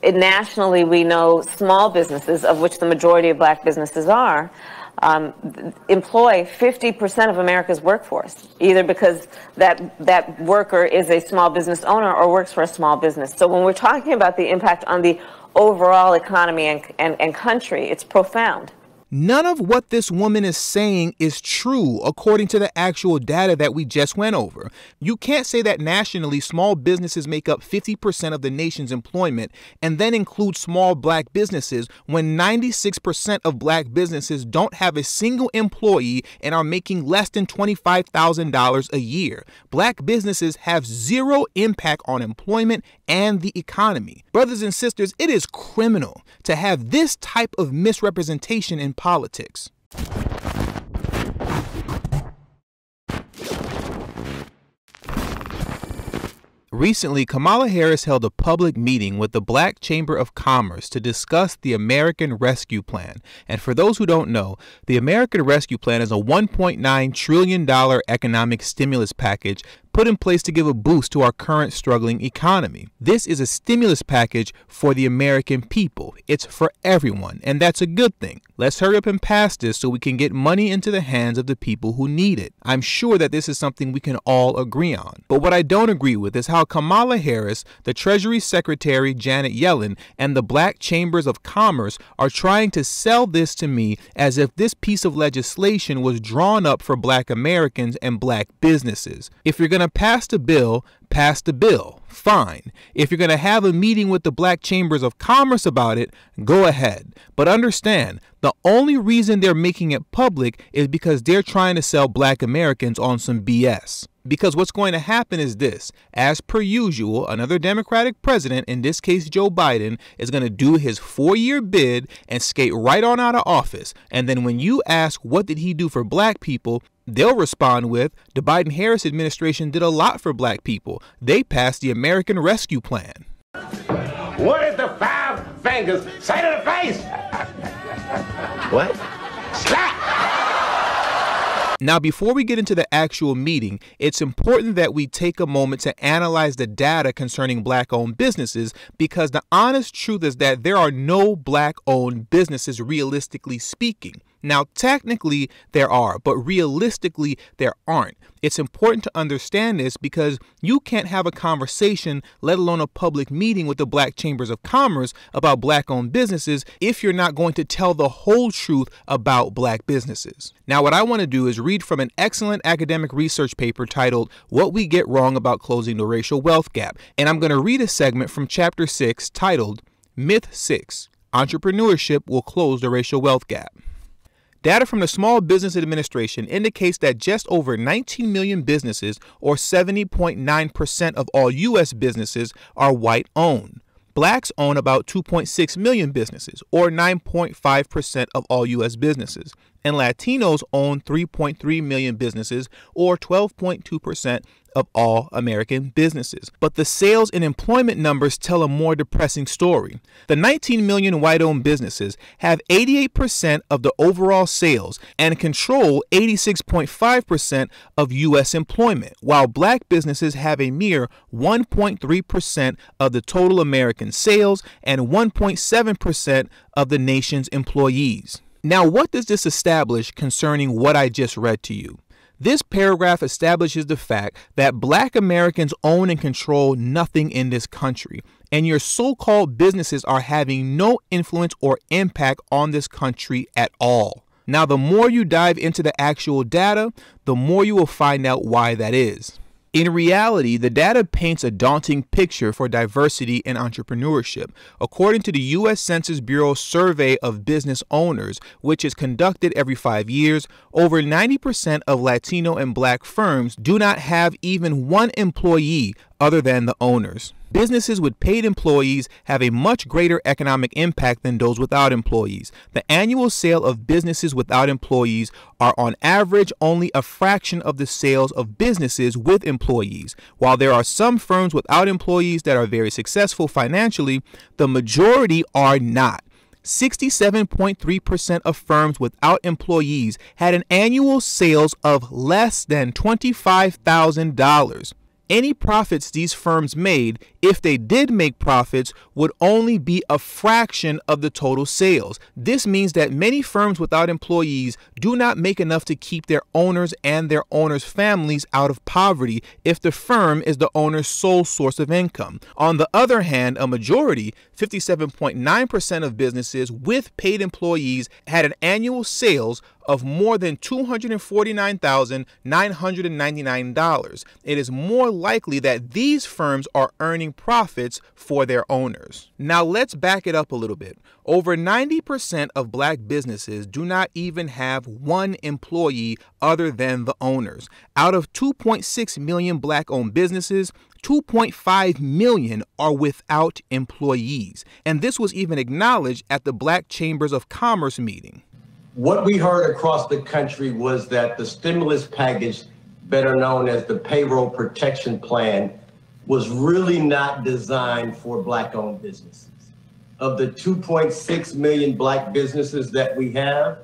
Nationally, we know small businesses, of which the majority of black businesses are, employ 50% of America's workforce, either because that worker is a small business owner or works for a small business. So when we're talking about the impact on the overall economy and country, it's profound. None of what this woman is saying is true according to the actual data that we just went over. You can't say that nationally small businesses make up 50% of the nation's employment and then include small black businesses when 96% of black businesses don't have a single employee and are making less than $25,000 a year. Black businesses have zero impact on employment and the economy. Brothers and sisters, it is criminal to have this type of misrepresentation in politics. Recently, Kamala Harris held a public meeting with the Black Chamber of Commerce to discuss the American Rescue Plan. And for those who don't know, the American Rescue Plan is a $1.9 trillion economic stimulus package put in place to give a boost to our current struggling economy. This is a stimulus package for the American people. It's for everyone, and that's a good thing. Let's hurry up and pass this so we can get money into the hands of the people who need it. I'm sure that this is something we can all agree on. But what I don't agree with is how Kamala Harris, the Treasury Secretary Janet Yellen, and the Black Chambers of Commerce are trying to sell this to me as if this piece of legislation was drawn up for black Americans and black businesses. If you're going to pass the bill, fine. If you're going to have a meeting with the Black Chambers of Commerce about it, go ahead. But understand, the only reason they're making it public is because they're trying to sell black Americans on some BS. Because what's going to happen is this: as per usual, another Democratic president, in this case Joe Biden, is going to do his 4-year bid and skate right on out of office. And then when you ask what did he do for black people, they'll respond with, the Biden-Harris administration did a lot for black people. They passed the American Rescue Plan. What did the 5 fingers say to the face? What? Slap! Now, before we get into the actual meeting, it's important that we take a moment to analyze the data concerning black-owned businesses, because the honest truth is that there are no black-owned businesses, realistically speaking. Now, technically there are, but realistically there aren't. It's important to understand this because you can't have a conversation, let alone a public meeting with the Black Chambers of Commerce about black-owned businesses if you're not going to tell the whole truth about black businesses. Now, what I want to do is read from an excellent academic research paper titled "What We Get Wrong About Closing the Racial Wealth Gap." And I'm going to read a segment from Chapter 6 titled Myth 6: Entrepreneurship Will Close the Racial Wealth Gap. Data from the Small Business Administration indicates that just over 19 million businesses, or 70.9% of all U.S. businesses, are white-owned. Blacks own about 2.6 million businesses, or 9.5% of all U.S. businesses. And Latinos own 3.3 million businesses, or 12.2% of all American businesses. But the sales and employment numbers tell a more depressing story. The 19 million white-owned businesses have 88% of the overall sales and control 86.5% of U.S. employment, while black businesses have a mere 1.3% of the total American sales and 1.7% of the nation's employees. Now, what does this establish concerning what I just read to you? This paragraph establishes the fact that black Americans own and control nothing in this country, and your so-called businesses are having no influence or impact on this country at all. Now, the more you dive into the actual data, the more you will find out why that is. In reality, the data paints a daunting picture for diversity in entrepreneurship. According to the U.S. Census Bureau survey of business owners, which is conducted every 5 years, over 90% of Latino and black firms do not have even one employee other than the owners. Businesses with paid employees have a much greater economic impact than those without employees. The annual sale of businesses without employees are on average only a fraction of the sales of businesses with employees. While there are some firms without employees that are very successful financially, the majority are not. 67.3% of firms without employees had an annual sales of less than $25,000. Any profits these firms made, if they did make profits, would only be a fraction of the total sales. This means that many firms without employees do not make enough to keep their owners and their owners' families out of poverty if the firm is the owner's sole source of income. On the other hand, a majority, 57.9% of businesses with paid employees had an annual sales of more than $249,999. It is more likely that these firms are earning profits for their owners. Now let's back it up a little bit. Over 90% of black businesses do not even have one employee other than the owners. Out of 2.6 million black-owned businesses, 2.5 million are without employees. And this was even acknowledged at the Black Chambers of Commerce meeting. What we heard across the country was that the stimulus package, better known as the payroll protection plan, was really not designed for black-owned businesses. Of the 2.6 million black businesses that we have,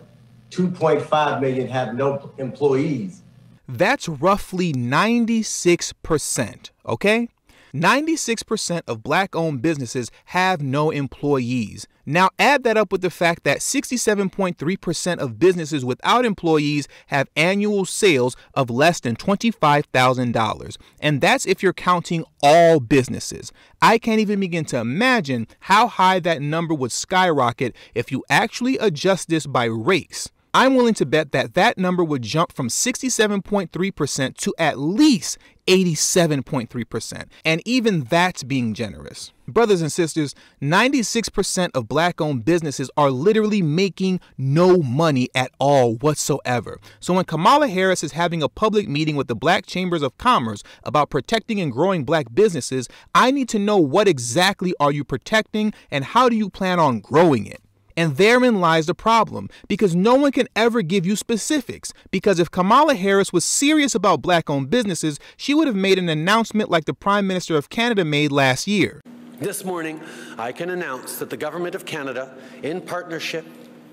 2.5 million have no employees. That's roughly 96%, okay? 96% of black-owned businesses have no employees. Now add that up with the fact that 67.3% of businesses without employees have annual sales of less than $25,000. And that's if you're counting all businesses. I can't even begin to imagine how high that number would skyrocket if you actually adjust this by race. I'm willing to bet that that number would jump from 67.3% to at least 87.3%. And even that's being generous. Brothers and sisters, 96% of black-owned businesses are literally making no money at all whatsoever. So when Kamala Harris is having a public meeting with the Black Chambers of Commerce about protecting and growing black businesses, I need to know what exactly are you protecting and how do you plan on growing it? And therein lies the problem, because no one can ever give you specifics. Because if Kamala Harris was serious about black-owned businesses, she would have made an announcement like the Prime Minister of Canada made last year. This morning, I can announce that the Government of Canada, in partnership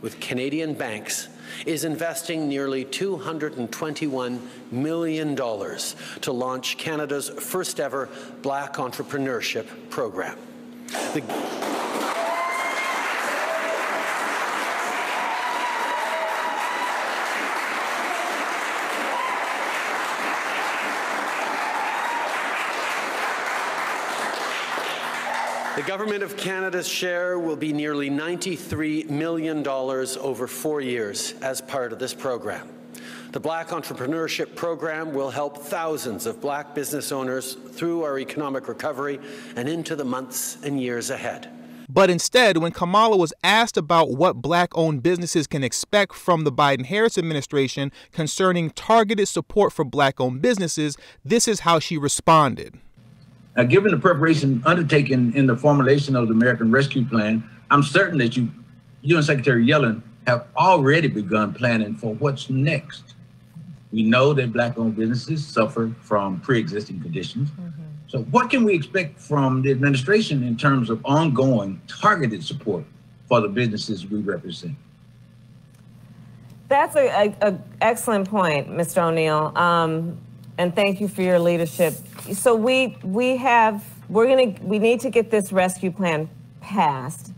with Canadian banks, is investing nearly $221 million to launch Canada's first-ever Black Entrepreneurship Program. The Government of Canada's share will be nearly $93 million over 4 years as part of this program. The Black Entrepreneurship Program will help thousands of black business owners through our economic recovery and into the months and years ahead. But instead, when Kamala was asked about what black-owned businesses can expect from the Biden-Harris administration concerning targeted support for black-owned businesses, this is how she responded. Given the preparation undertaken in the formulation of the American Rescue Plan, I'm certain that you and Secretary Yellen have already begun planning for what's next. We know that black-owned businesses suffer from pre-existing conditions. So what can we expect from the administration in terms of ongoing targeted support for the businesses we represent? That's an excellent point, Mr. O'Neill. And thank you for your leadership. So we need to get this rescue plan passed.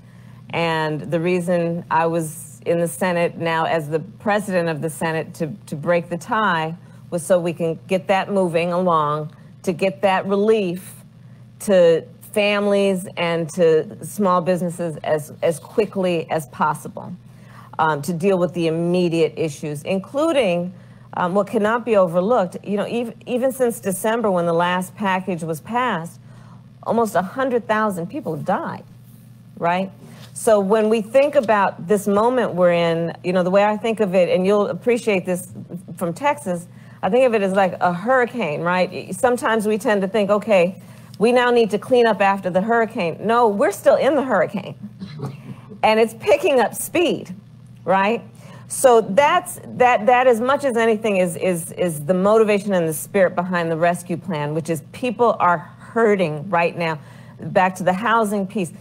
And the reason I was in the Senate now as the president of the Senate to break the tie was so we can get that moving along, to get that relief to families and to small businesses as quickly as possible, to deal with the immediate issues, including what cannot be overlooked. You know, even since December, when the last package was passed, almost 100,000 people have died, right? So when we think about this moment we're in, you know, the way I think of it, and you'll appreciate this from Texas, I think of it as like a hurricane, right? Sometimes we tend to think, okay, we now need to clean up after the hurricane. No, we're still in the hurricane, and it's picking up speed, right? So that as much as anything is the motivation and the spirit behind the rescue plan, which is people are hurting right now. Back to the housing piece,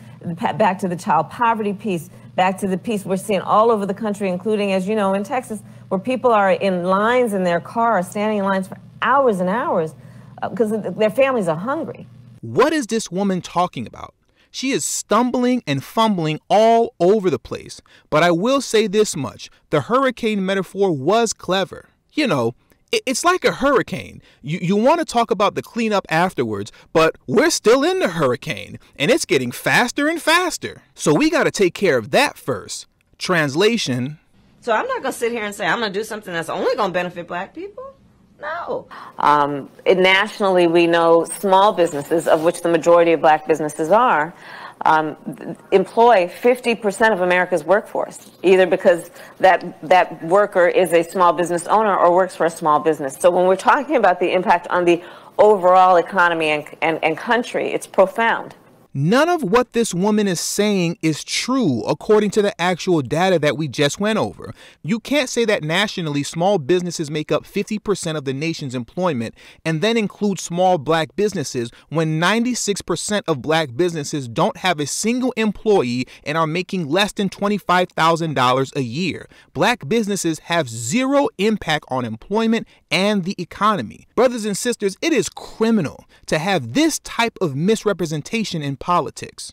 back to the child poverty piece, back to the piece we're seeing all over the country, including, as you know, in Texas, where people are in lines in their car, standing in lines for hours and hours because their families are hungry, What is this woman talking about? She is stumbling and fumbling all over the place. But I will say this much. The hurricane metaphor was clever. You know, it's like a hurricane. You want to talk about the cleanup afterwards, but we're still in the hurricane, and it's getting faster and faster. So we got to take care of that first. Translation. So I'm not going to sit here and say I'm going to do something that's only going to benefit black people. No. Nationally, we know small businesses, of which the majority of black businesses are, employ 50% of America's workforce, either because that worker is a small business owner or works for a small business. So when we're talking about the impact on the overall economy and country, it's profound. None of what this woman is saying is true according to the actual data that we just went over. You can't say that nationally small businesses make up 50% of the nation's employment and then include small black businesses when 96% of black businesses don't have a single employee and are making less than $25,000 a year. Black businesses have zero impact on employment and the economy. Brothers and sisters, it is criminal to have this type of misrepresentation in politics.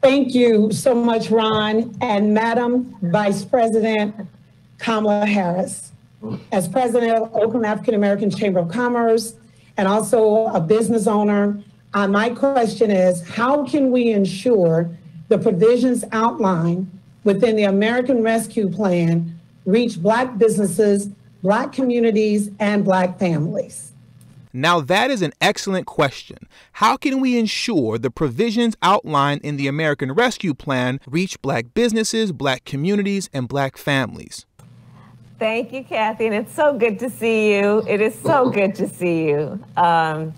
Thank you so much, Ron, and Madam Vice President Kamala Harris. As president of Oakland African American Chamber of Commerce and also a business owner, my question is, how can we ensure the provisions outlined within the American Rescue Plan reach black businesses, black communities, and black families? Now, that is an excellent question. How can we ensure the provisions outlined in the American Rescue Plan reach black businesses, black communities, and black families? Thank you, Kathy, and it's so good to see you. It is so good to see you. I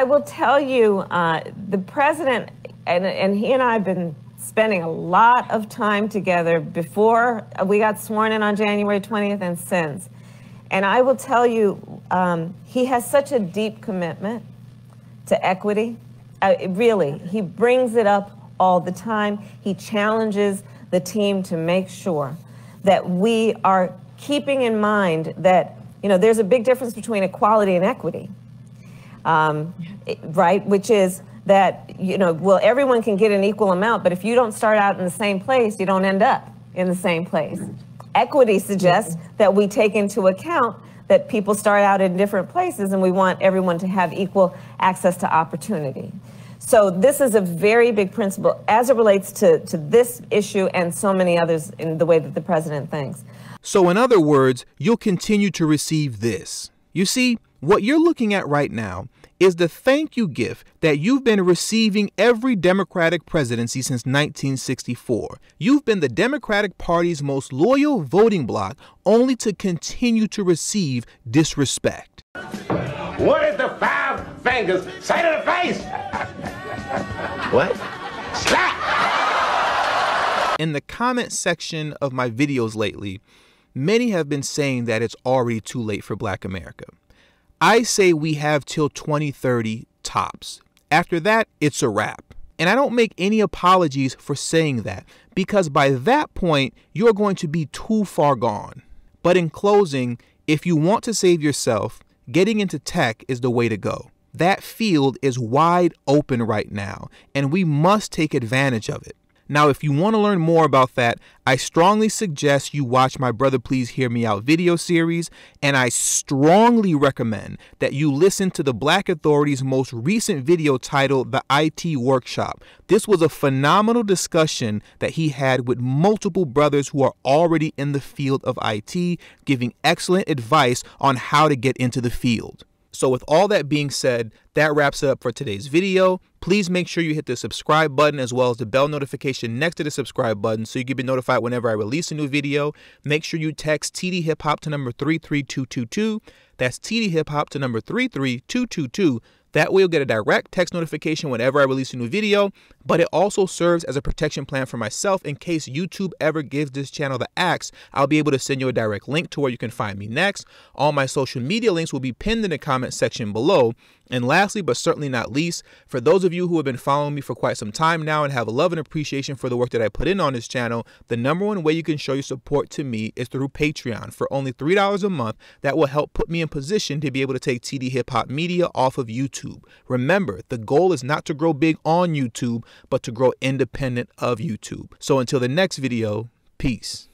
will tell you, the president, and he and I have been spending a lot of time together before we got sworn in on January 20th and since. And I will tell you, he has such a deep commitment to equity. Really, he brings it up all the time. He challenges the team to make sure that we are keeping in mind that, there's a big difference between equality and equity, right? Which is that, everyone can get an equal amount, but if you don't start out in the same place, you don't end up in the same place. Equity suggests that we take into account that people start out in different places and we want everyone to have equal access to opportunity. So this is a very big principle as it relates to this issue and so many others in the way that the president thinks. So in other words, you'll continue to receive this. You see, what you're looking at right now is the thank you gift that you've been receiving every Democratic presidency since 1964. You've been the Democratic Party's most loyal voting bloc, only to continue to receive disrespect. What is the five fingers say to the face? What? Slap! In the comment section of my videos lately, many have been saying that it's already too late for Black America. I say we have till 2030 tops. After that, it's a wrap. And I don't make any apologies for saying that, because by that point, you're going to be too far gone. But in closing, if you want to save yourself, getting into tech is the way to go. That field is wide open right now, and we must take advantage of it. Now, if you want to learn more about that, I strongly suggest you watch my Brother Please Hear Me Out video series, and I strongly recommend that you listen to the Black Authority's most recent video titled The IT Workshop. This was a phenomenal discussion that he had with multiple brothers who are already in the field of IT, giving excellent advice on how to get into the field. So with all that being said, that wraps it up for today's video. Please make sure you hit the subscribe button as well as the bell notification next to the subscribe button so you can be notified whenever I release a new video. Make sure you text tdhiphop to number 33222. That's tdhiphop to number 33222. That way you'll get a direct text notification whenever I release a new video, but it also serves as a protection plan for myself in case YouTube ever gives this channel the axe. I'll be able to send you a direct link to where you can find me next. All my social media links will be pinned in the comment section below. And lastly, but certainly not least, for those of you who have been following me for quite some time now and have a love and appreciation for the work that I put in on this channel, the number one way you can show your support to me is through Patreon. For only $3 a month, that will help put me in position to be able to take TD Hip Hop Media off of YouTube. Remember, the goal is not to grow big on YouTube, but to grow independent of YouTube. So until the next video, peace.